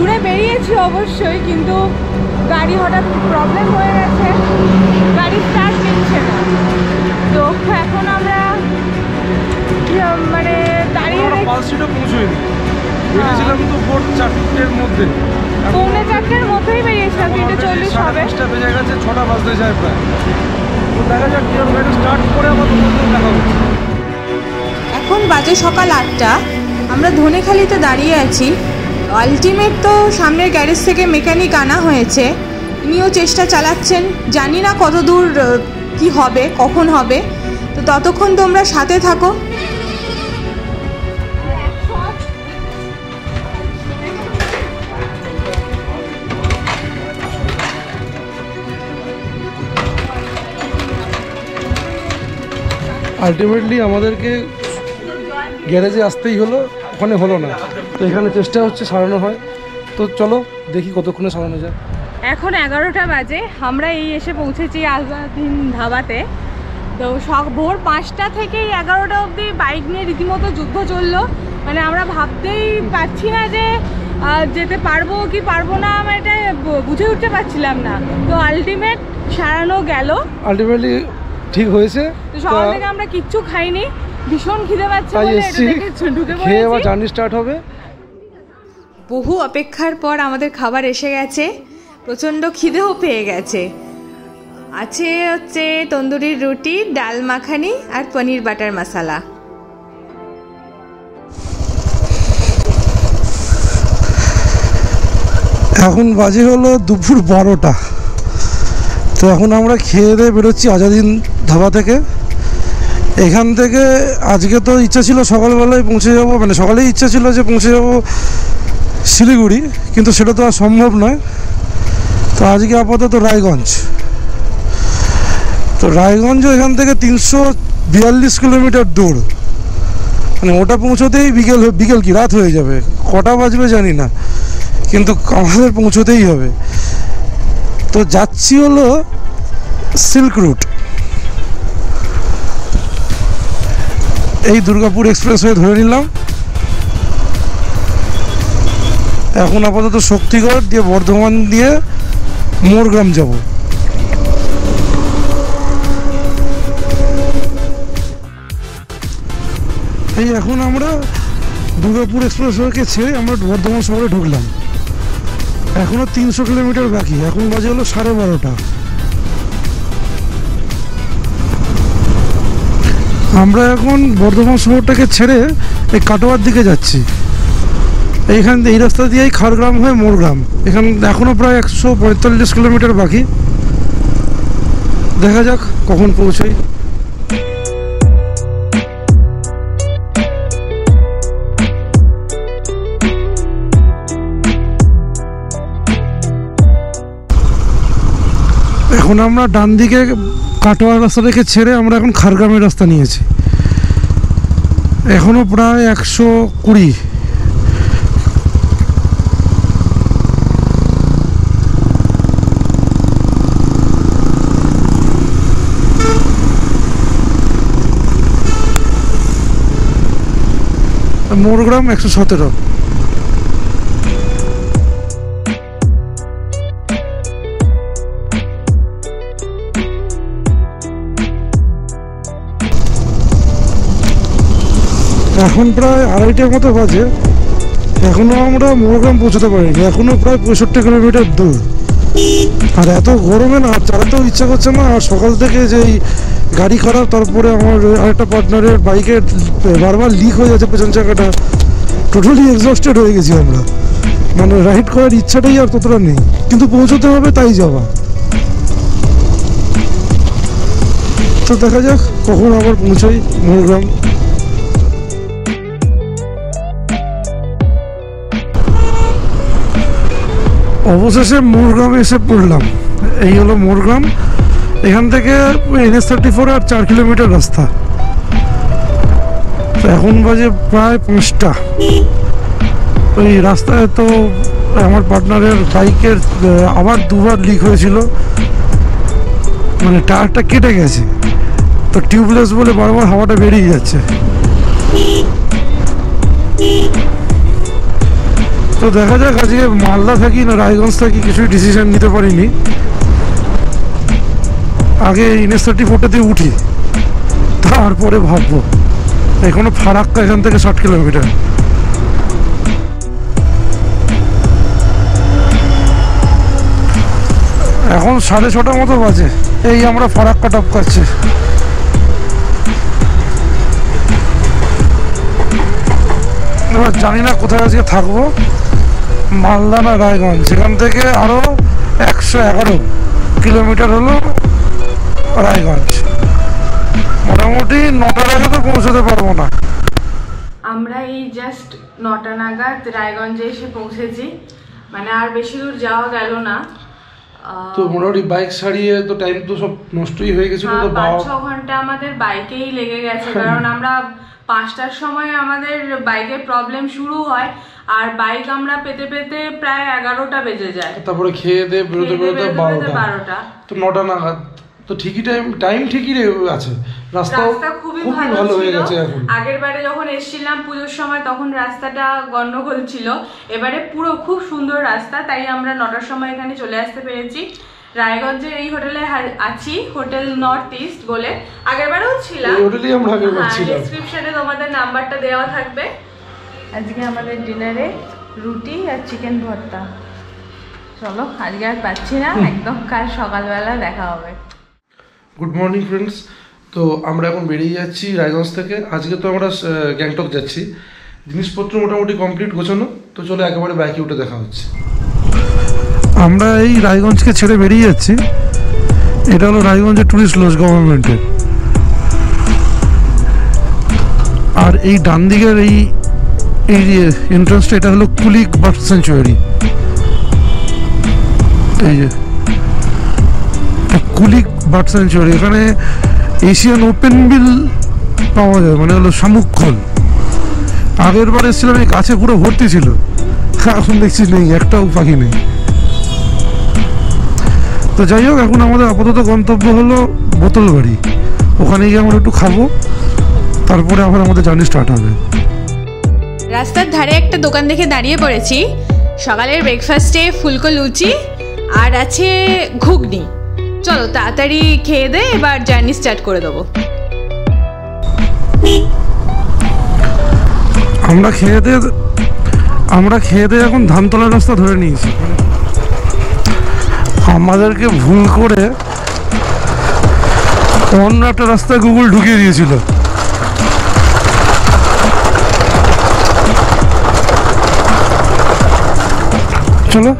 দূরে বেরিয়েছি অবশ্যই, কিন্তু গাড়ি হঠাৎ প্রবলেম হয়ে গেছে, গাড়ি স্টার্ট নিচ্ছে না। তো এখন আমরা মানে দাঁড়িয়ে বেরিয়েছিলাম তো ভোর 4টের মধ্যে, পৌনে 4টের মধ্যেই বেরিয়েছিলাম, 3:40 হবে, 5টা বেজে গেছে, 6টা বাজতে যায় প্রায়। তো দেখা যাক কি হবে, এটা স্টার্ট করে আবার দেখা হচ্ছে। এখন বাজে সকাল 8টা, আমরা ধনেখালিতে দাঁড়িয়ে আছি। আলটিমেট তো সামনের গ্যারেজ থেকে মেকানিক আনা হয়েছে, ইনিও চেষ্টা চালাচ্ছেন, জানি না কত দূর কি হবে, কখন হবে। তো ততক্ষণ তোমরা সাথে থাকো। আলটিমেটলি আমাদেরকে গ্যারেজে আসতেই হলো, ওখানে হলো না, তো এখানে চেষ্টা হচ্ছে সারানো হয়। তো চলো দেখি কতক্ষণে সারানো যায়। এখন 11টা বাজে, আমরা এই এসে পৌঁছেছি আজাদিন ধাবাতে। তো ভোর 5টা থেকেই 11টা অবধি বাইক নিয়ে রীতিমতো যুদ্ধ চললো। মানে আমরা ভাবতেই পারছি না যে যেতে পারবো কি পারবো না, আমরা এটা বুঝে উঠতে পারছিলাম না। তো আলটিমেট সারানো গেল, আলটিমেটলি ঠিক হয়েছে। তো সকাল থেকে আমরা কিচ্ছু খাইনি, ভীষণ খিদে পাচ্ছে বলে এটা থেকে ঢুকে পড়েছি, খেয়ে আবার জার্নি স্টার্ট হবে। বহু অপেক্ষার পর আমাদের খাবার এসে গেছে, প্রচণ্ড খিদেও পেয়ে গেছে। আছে হচ্ছে তন্দুরির রুটি, ডাল মাখানি আর পনির বাটার মশলা। এখন বাজে হলো দুপুর 12টা। তো এখন আমরা খেয়ে দিয়ে বেরোচ্ছি আজাদিন ধাবা থেকে। এখান থেকে আজকে তো ইচ্ছা ছিল সকালবেলায় পৌঁছে যাব, মানে সকালেই ইচ্ছা ছিল যে পৌঁছে যাব শিলিগুড়ি, কিন্তু সেটা তো আর সম্ভব নয়। তো আজকে আপাতত রায়গঞ্জ। তো রায়গঞ্জ এখান থেকে 342 কিলোমিটার দূর, মানে ওটা পৌঁছতেই বিকেল কি রাত হয়ে যাবে, কটা বাজবে জানি না, কিন্তু আমাদের পৌঁছতেই হবে। তো যাচ্ছি হলো সিল্ক রুট, এই দুর্গাপুর এক্সপ্রেস হয়ে ধরে নিলাম। এখন আপাতত শক্তিগড় দিয়ে বর্ধমান দিয়ে মোরগ্রাম যাব। এই এখন আমরা দুর্গাপুর এক্সপ্রেস হয়ে ছেড়ে আমরা বর্ধমান শহরে ঢুকলাম। এখনো 300 কিলোমিটার বাকি, এখন বাজে হলো 12:30। আমরা এখন বর্ধমান শহরটাকে ছেড়ে এই কাটোয়ার দিকে যাচ্ছি। এইখান এই রাস্তা দিয়েই খাড়গ্রাম হয়ে মোরগ্রাম, এখান এখনও প্রায় 145 কিলোমিটার বাকি। দেখা যাক কখন পৌঁছাই। এখন আমরা ডান দিকে কাটোয়ার রাস্তা থেকে ছেড়ে আমরা এখন খাড়গ্রামের রাস্তা নিয়েছি। এখনো প্রায় 120। মোরগ্রাম 117। এখন প্রায় 2:30টার মতো বাজে, এখনো আমরা মোরগ্রাম পৌঁছতে পারিনি, এখনো প্রায় 65 কিলোমিটার দূর। আর এত গরমে না চালাতেও ইচ্ছা করছে না। আর সকাল থেকে যেই গাড়ি খারাপ, তারপরে আমার আরেকটা পার্টনারের বাইকে বারবার লিক হয়ে যাচ্ছে পেছন চাকাটা, টোটালি এক্সস্টেড হয়ে গেছি আমরা। মানে রাইড করার ইচ্ছাটাই আর ততটা নেই, কিন্তু পৌঁছতে হবে তাই যাওয়া। তো দেখা যাক কখন আবার পৌঁছাই মোরগ্রাম। অবশেষে মোরগ্রামে এসে পড়লাম। এই হলো মোরগ্রাম। এখান থেকে NH-34 আর 4 কিলোমিটার রাস্তা। এখন বাজে প্রায় 5টা। ওই রাস্তায় তো আমার পার্টনারের বাইকের আবার 2বার লিক হয়েছিল, মানে টায়ারটা কেটে গেছে, তো টিউবলেস বলে বারবার হাওয়াটা বেরিয়ে যাচ্ছে। তো দেখা যাক, আজকে মালদা থাকি না রায়গঞ্জ থাকি কিছুই ডিসিশন নিতে পারিনি। আগে NH-34টাতে উঠি, তারপরে ভাববো। এখনো ফারাক্কা এখান থেকে 60 কিলোমিটার। এখন 6:30 মতো বাজে, এই আমরা ফারাক্কা টপকাচ্ছি। এবার জানি না কোথায় আজকে থাকবো, মালদা না রায়গঞ্জ। সেখান থেকে আরো 111 কিলোমিটার হলো রায়গঞ্জ। মোটামুটি 9টার আগে তো পৌঁছতে পারবো না। আমরা এই জাস্ট 9টা নাগাদ রায়গঞ্জে এসে পৌঁছেছি, মানে আর বেশি দূর যাওয়া গেল না। তো মোটামুটি বাইক ছাড়িয়ে তো টাইম তো সব নষ্টই হয়ে গেছিল। তো 5-6 ঘন্টা আমাদের বাইকেই লেগে গেছে, কারণ আমরা 5টার সময় আমাদের বাইকের প্রবলেম শুরু হয়, আর বাইক আমরা পেতে পেতে প্রায় 11টা বেজে যায়। তারপরে খেয়ে দিয়ে বেরোতে বেরোতে 12টা। তো 9টা নাগাদ তো ঠিকই টাইম ঠিকই আছে। রাস্তা খুবই ভালো হয়ে গেছে এখন। আগের বারে যখন এসেছিলাম পুজোর সময় তখন রাস্তাটা গন্ডগোল ছিল, এবারে পুরো খুব সুন্দর রাস্তা, তাই আমরা 9টার সময় এখানে চলে আসতে পেরেছি। রায়গঞ্জের এই হোটেলে আছি, হোটেল নর্থ ইস্ট বলে। আগেরবারেও ছিলাম, এই হোটেলেই আমরা আগেরবার ছিলাম। ডেসক্রিপশনে তোমাদের নাম্বারটা দেওয়া থাকবে। আজকে আমাদের ডিনারে রুটি আর চিকেন ভর্তা। চলো, আজকে আর পাচ্ছি না, একদম কাল সকালবেলা দেখা হবে। Good morning friends. তো আমরা এখন বেরিয়ে যাচ্ছি রায়গঞ্জ থেকে। আজকে তো আমরা গ্যাংটক যাচ্ছি। জিনিসপত্র মোটামুটি কমপ্লিট গোছানো, তো চলো একেবারে বাইকে উঠে দেখা হচ্ছে। আমরা এই রায়গঞ্জকে ছেড়ে বেরিয়ে যাচ্ছি। এটা হলো রায়গঞ্জের ট্যুরিস্ট লজ গভর্নমেন্টের। আর এই ডান দিকের এই এন্ট্রান্সটা, এটা হলো কুলিক বার্ড স্যাংচুয়ারি। এই যে কুলিক বার্ড স্যাংচুয়ারি, এখানে এশিয়ান ওপেন বিল পাওয়া যায়, মানে হলো শামুক খোল। আগের বার এসেছিলাম, এই গাছে পুরো ভর্তি ছিল, এখন দেখছি নেই, একটাও পাখি নেই। তো যাই হোক, এখন আমাদের আপাতত গন্তব্য হলো বোতলবাড়ি। ওখানে গিয়ে আমরা একটু খাবো, তারপরে আবার আমাদের জার্নি স্টার্ট হবে। রাস্তার ধারে একটা দোকান দেখে দাঁড়িয়ে পড়েছি। সকালের ব্রেকফাস্টে ফুলকো লুচি আর আছে ঘুগনি। চলো তাড়াতাড়ি খেয়ে দে, এবার জার্নি স্টার্ট করে দেবো। আমরা খেয়ে দিয়ে এখন ধানতলার রাস্তা ধরে নিয়েছি। আমাদেরকে ভুল করে অন্য একটা রাস্তায় গুগল ঢুকিয়ে দিয়েছিল। চলো,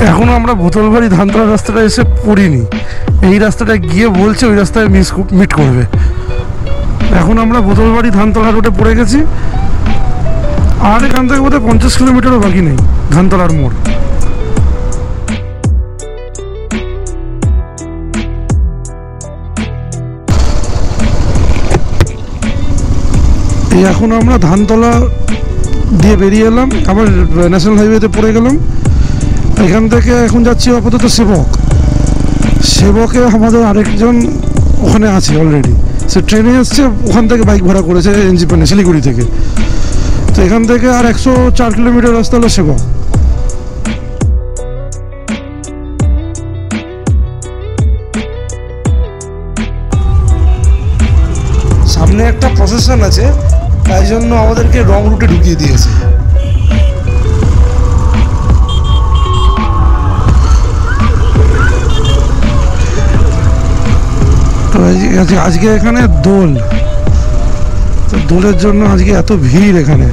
এখনো আমরা বোতলবাড়ি ধানতলা রাস্তাটা এসে পড়িনি। এই রাস্তাটা গিয়ে বলছে ওই রাস্তায় মিট করবে। এখন আমরা বোতলবাড়ি ধানতলা রোডে পড়ে গেছি। আর এখান থেকে বোধহয় 50 কিলোমিটারও বাকি নেই ধানতলার মোড়। এখন আমরা ধানতলা দিয়ে বেরিয়ে এলাম, আবার ন্যাশনাল হাইওয়েতে পড়ে গেলাম। এখান থেকে এখন যাচ্ছি আপাতত সেবকে। আমাদের আরেকজন ওখানে আছে অলরেডি, সে ট্রেনে এসছে, ওখান থেকে বাইক ভাড়া করেছে এনজিপেনে শিলিগুড়ি থেকে। তো এখান থেকে আর 104 কিলোমিটার রাস্তা হলো সেবক। সামনে একটা প্রসেশন আছে, তাই জন্য আমাদেরকে রং রুটে ঢুকিয়ে দিয়েছে। তো আজকে এখানে দোল, তো দোলের জন্য আজকে এত ভিড় এখানে।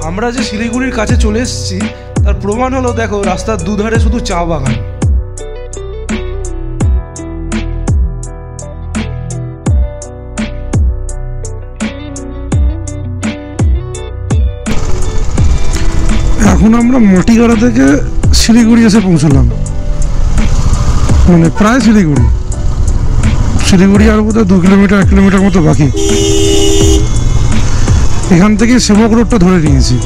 আমরা যে শিলিগুড়ির কাছে চলে এসেছি তার প্রমাণ হলো, দেখো রাস্তার দুধারে শুধু চা বাগান। এখন আমরা মাটিগাড়া থেকে শিলিগুড়ি এসে পৌঁছলাম, মানে প্রায় শিলিগুড়ি আর বোধহয় 2 কিলোমিটার 1 কিলোমিটার মতো বাকি। এখান থেকে সেবক রোডটা ধরে নিয়েছি।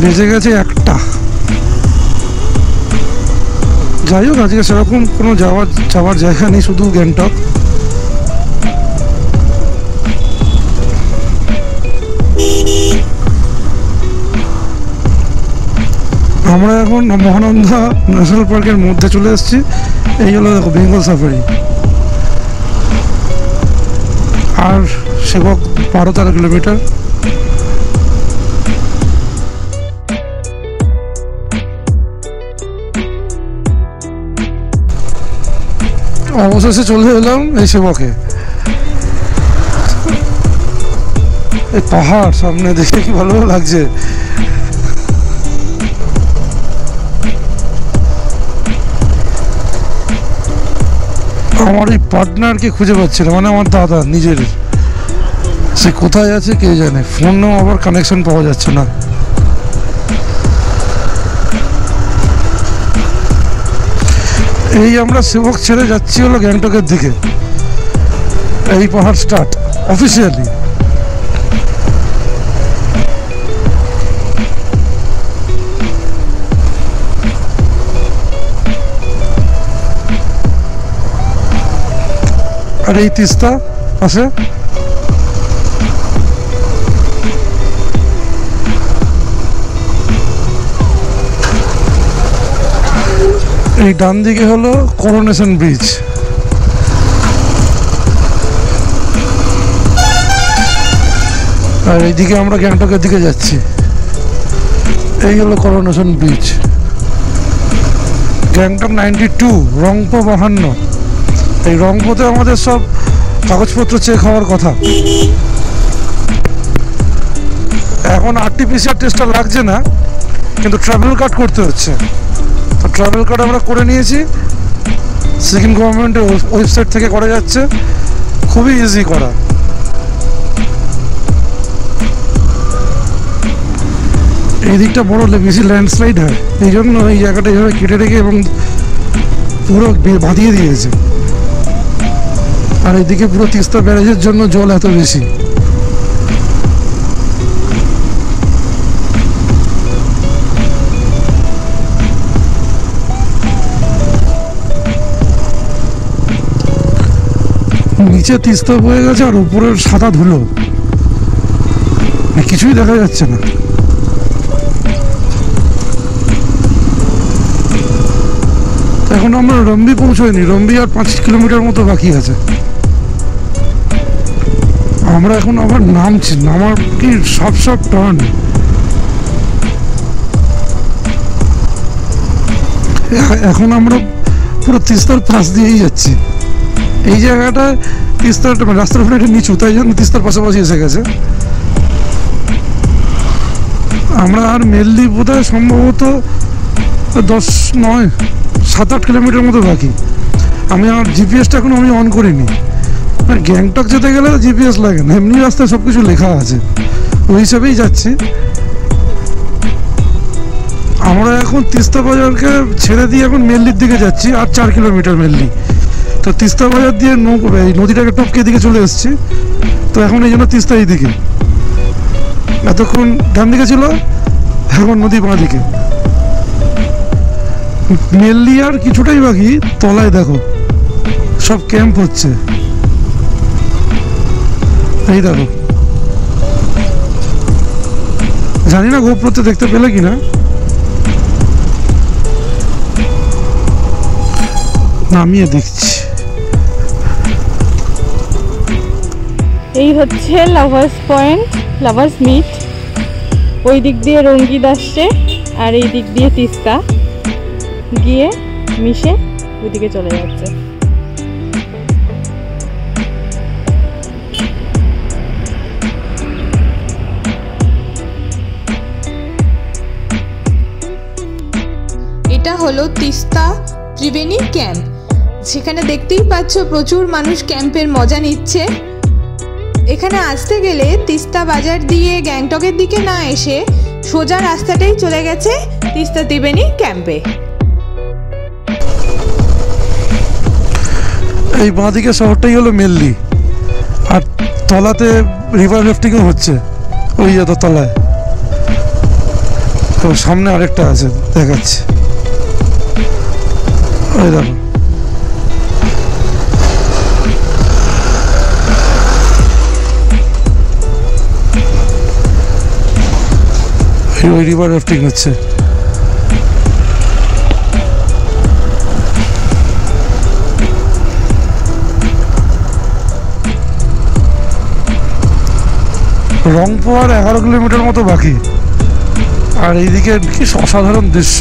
বেজে গেছে 1টা। যাই হোক, আজকে সেরকম কোনো যাওয়ার জায়গা নেই, শুধু গ্যাংটক। আমরা এখন মহানন্দা ন্যাশনাল পার্কের মধ্যে চলে এসেছি। এই হলো দেখো বেঙ্গল সাফারি, আর সেবক 12-13 কিলোমিটার। অবশেষে চলে এলাম এই সেবকে। এই পাহাড় সামনে দেখে কি ভালো লাগছে। আমার এই পার্টনারকে খুঁজে পাচ্ছি না, মানে আমার দাদা নিজের, সে কোথায় আছে কে জানে। ফোনেও আবার কানেকশন পাওয়া যাচ্ছে না। এই আমরা সেবক ছেড়ে যাচ্ছি হলো গ্যাংটকের দিকে। এই পাহাড় স্টার্ট অফিসিয়ালি। আর এই তিস্তা আছে। এই ডান দিকে হলো করোনেশন ব্রিজ। আর এইদিকে আমরা গ্যাংটকের দিকে যাচ্ছি। এই হলো করোনেশন ব্রিজ। গ্যাংটক 92, রংপো 52। এই রংপোতে আমাদের সব কাগজপত্র চেক হওয়ার কথা। এখন RT-PCR টেস্টটা লাগছে না, কিন্তু ট্রাভেল কার্ড করতে হচ্ছে। তো ট্রাভেল কার্ড আমরা করে নিয়েছি, সিকিম গভর্নমেন্টের ওয়েবসাইট থেকে করা যাচ্ছে, খুবই ইজি করা। এই দিকটা বড় বেশি ল্যান্ডস্লাইড হয়, এই জন্য এই জায়গাটা এইভাবে কেটে রেখে এবং পুরো বাঁধিয়ে দিয়েছে। আর এইদিকে পুরো তিস্তা ব্যারেজের জন্য জল এত বেশি। নিচে তিস্তা বয়ে গেছে আর উপরের সাদা ধুলো, কিছুই দেখা যাচ্ছে না। এখন আমরা রম্বি পৌঁছাইনি, রম্বি আর 5 কিলোমিটার মতো বাকি আছে। আমরা এখন আবার নামছি, নামার কি সব টার্ন। এখন আমরা পুরো তিস্তার পাশ দিয়েই যাচ্ছি। এই জায়গাটা তিস্তার রাস্তার উপরে একটা নিচু, তাই জন্য তিস্তার পাশাপাশি এসে গেছে। আমরা আর মেনলি বোধহয় সম্ভবত 7-8 কিলোমিটার মতো বাকি। আমি আমার জিপিএসটা এখন আমি অন করিনি। গ্যাংটক যেতে গেলে জিপিএস লাগে না, এমনি রাস্তায় সব কিছু লেখা আছে, ওই হিসাবেই যাচ্ছি। আমরা এখন তিস্তা বাজারকে ছেড়ে দিয়ে এখন মেল্লির দিকে যাচ্ছি, আর 4 কিলোমিটার মেল্লি। তো তিস্তা বাজার দিয়ে এই নদীটাকে টপকে দিকে চলে এসেছি। তো এখন এই জন্য তিস্তা এই দিকে, এতক্ষণ ডান দিকে ছিল, এখন নদী বাঁ দিকে। মেল্লি আর কিছুটাই বাকি। তলায় দেখো সব ক্যাম্প হচ্ছে, এই দেখো। জানি না গোপ্রতে দেখতে পেলে কিনা। নামিয়ে দেখছি। এই হচ্ছে লাভার্স পয়েন্ট, লাভার্স মিট। ওই দিক দিয়ে রঙ্গিত আসছে আর এই দিক দিয়ে তিস্তা গিয়ে মিশে ওইদিকে চলে যাচ্ছে। এটা হলো তিস্তা ত্রিবেণী ক্যাম্প। সেখানে দেখতেই পাচ্ছ প্রচুর মানুষ ক্যাম্পের মজা নিচ্ছে। এখানে আসতে গেলে তিস্তা বাজার দিয়ে গ্যাংটকের দিকে না এসে সোজা রাস্তাটাই চলে গেছে তিস্তা ত্রিবেণী ক্যাম্পে। এই বাঁদিকে শহরটাই হলো মেল্লি, আর তলাতে রিভার রাফটিংও হচ্ছে ওই যত তলায়। তো সামনে আরেকটা আছে, দেখাচ্ছে, ওই দেখো। ওই রিভার রাফটিং হচ্ছে। রংপুর আর 11 কিলোমিটার মতো বাকি, আর এইদিকে কি অসাধারণ দৃশ্য।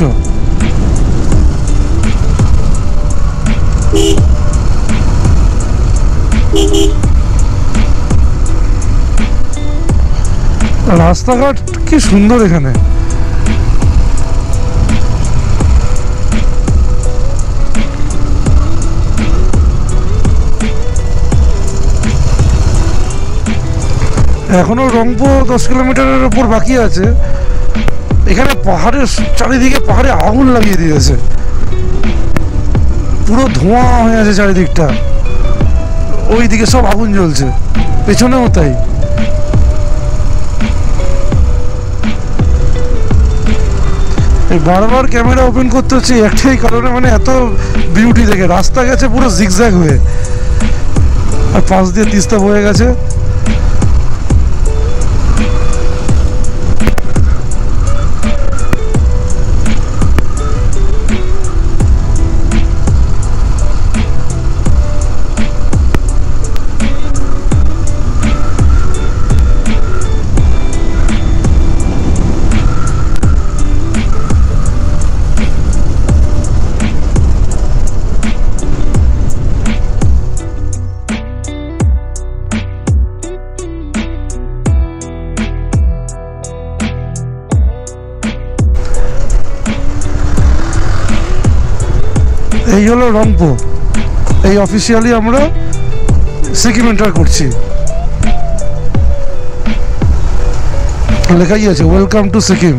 রাস্তাঘাট কি সুন্দর এখানে। এখনো রংপুর 10 কিলোমিটারের উপর বাকি আছে। এখানে পাহাড়ের চারিদিকে পাহাড়ে আগুন লাগিয়ে দিয়েছে, পুরো ধোঁয়া হয়ে আছে চারিদিকটা। ওইদিকে সব আগুন জ্বলছে, পেছনেও তাই। বারবার ক্যামেরা ওপেন করতে হচ্ছে একটাই কারণে, মানে এত বিউটি দেখে। রাস্তা গেছে পুরো জিগজ্যাগ হয়ে, আর পাশ দিয়ে তিস্তা বয়ে গেছে। এই হলো রংপুর। এই অফিসিয়ালি আমরা সিকিম এন্টার করছি। লেখাই আছে ওয়েলকাম টু সিকিম।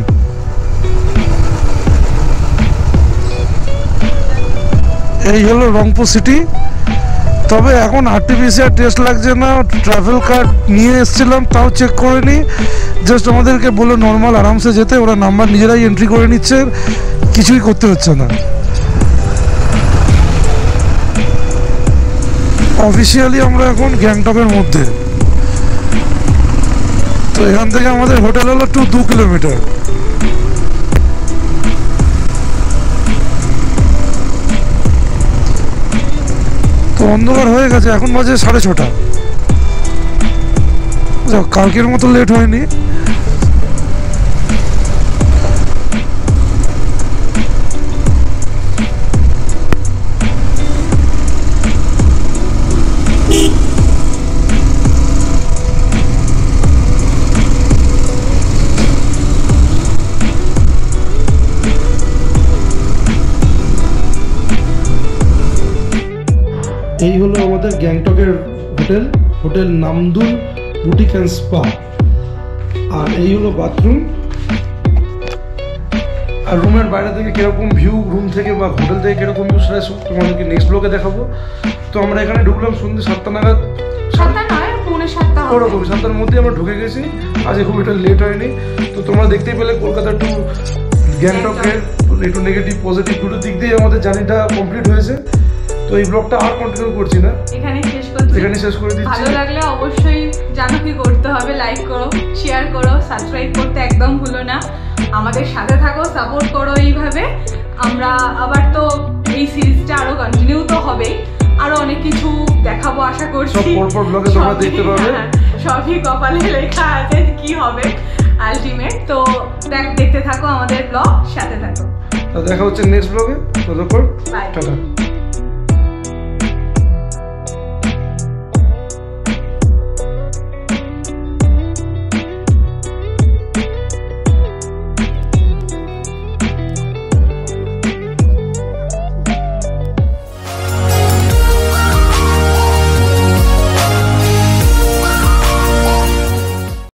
এই হলো রংপুর সিটি। তবে এখন আরটিপিসিআর টেস্ট লাগছে না, ট্রাভেল কার্ড নিয়ে এসেছিলাম, তাও চেক করে নি। জাস্ট আমাদেরকে বলে নর্মাল আরামসে যেতে, ওরা নাম্বার নিজেরাই এন্ট্রি করে নিচ্ছে, কিছুই করতে হচ্ছে না। অফিসিয়ালি আমরা এখন গ্যাংটকের মধ্যে। তো এখান থেকে আমাদের হোটেল হলো 2 কিলোমিটার। তো অন্ধকার হয়ে গেছে, এখন বাজে 6:30। কালকের মতো লেট হয়নি। এই হলো আমাদের গ্যাংটকের hotel, hotel Namdul boutique and spa. আর এই হলো বাথরুম। আর রুমের বাইরে থেকে কিরকম ভিউ, রুম থেকে বা হোটেল থেকে কিরকম ভিউ, সেটা তোমাদেরকে নেক্সট ব্লগে দেখাবো। তো আমরা এখানে ঢুকলাম সন্ধ্যে 7টা নাগাদ। 7টা নয়, পৌনে 7টা ওরকম 7টার মধ্যে আমরা ঢুকে গেছি। আজকে খুব একটা লেট হয়নি। তো তোমরা দেখতেই পেলে কলকাতা টু গ্যাংটকের একটু নেগেটিভ পজিটিভ দুটো দিক দিয়ে আমাদের জার্নিটা কমপ্লিট হয়েছে। তো এই ব্লগটা আর কন্টিনিউ করছি না, এখানে শেষ করে দিচ্ছি। ভালো লাগলে অবশ্যই জানো কি করতে হবে, লাইক করো, শেয়ার করো, সাবস্ক্রাইব করতে একদম ভুলো না। আমাদের সাথে থাকো, সাপোর্ট করো। এইভাবে আমরা আবার তো এই সিরিজটা আরো কন্টিনিউ তো হবেই, আরো অনেক কিছু দেখাবো আশা করছি। সব পরপর ব্লগে তোমরা দেখতে পাবে। সবই কপালে লেখা আছে কি হবে আলটিমেট। তো দেখতে থাকো আমাদের ব্লগ, সাথে থাকো। দেখা হচ্ছে নেক্সট ব্লগে। ততক্ষণ বাই। টাটা।